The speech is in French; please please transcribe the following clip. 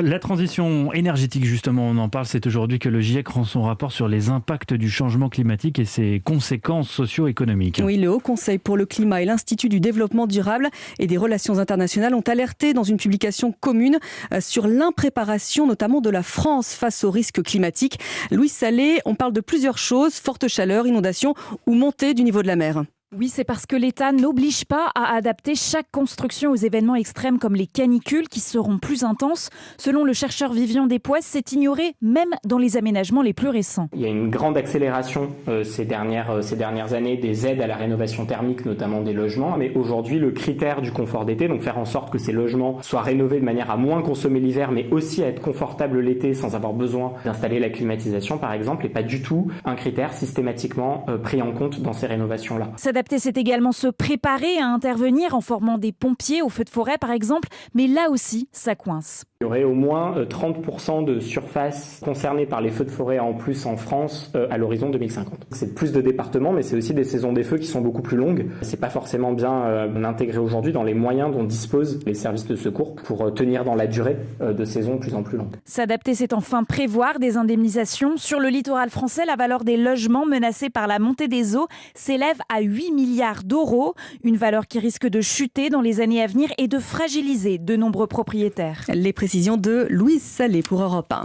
La transition énergétique, justement, on en parle, c'est aujourd'hui que le GIEC rend son rapport sur les impacts du changement climatique et ses conséquences socio-économiques. Oui, le Haut Conseil pour le climat et l'Institut du développement durable et des relations internationales ont alerté dans une publication commune sur l'impréparation notamment de la France face aux risques climatiques. Louis Salé, on parle de plusieurs choses, forte chaleur, inondations ou montée du niveau de la mer. Oui, c'est parce que l'État n'oblige pas à adapter chaque construction aux événements extrêmes comme les canicules qui seront plus intenses. Selon le chercheur Vivian Despois, c'est ignoré même dans les aménagements les plus récents. Il y a une grande accélération ces dernières années des aides à la rénovation thermique, notamment des logements. Mais aujourd'hui, le critère du confort d'été, donc faire en sorte que ces logements soient rénovés de manière à moins consommer l'hiver, mais aussi à être confortables l'été sans avoir besoin d'installer la climatisation, par exemple, n'est pas du tout un critère systématiquement pris en compte dans ces rénovations-là. S'adapter, c'est également se préparer à intervenir en formant des pompiers au feu de forêt, par exemple. Mais là aussi, ça coince. Il y aurait au moins 30% de surface concernée par les feux de forêt en plus en France à l'horizon 2050. C'est plus de départements, mais c'est aussi des saisons des feux qui sont beaucoup plus longues. C'est pas forcément bien intégré aujourd'hui dans les moyens dont disposent les services de secours pour tenir dans la durée de saisons de plus en plus longues. S'adapter, c'est enfin prévoir des indemnisations. Sur le littoral français, la valeur des logements menacés par la montée des eaux s'élève à 8 milliards d'euros. Une valeur qui risque de chuter dans les années à venir et de fragiliser de nombreux propriétaires. Les précisions de Louise Salé pour Europe 1.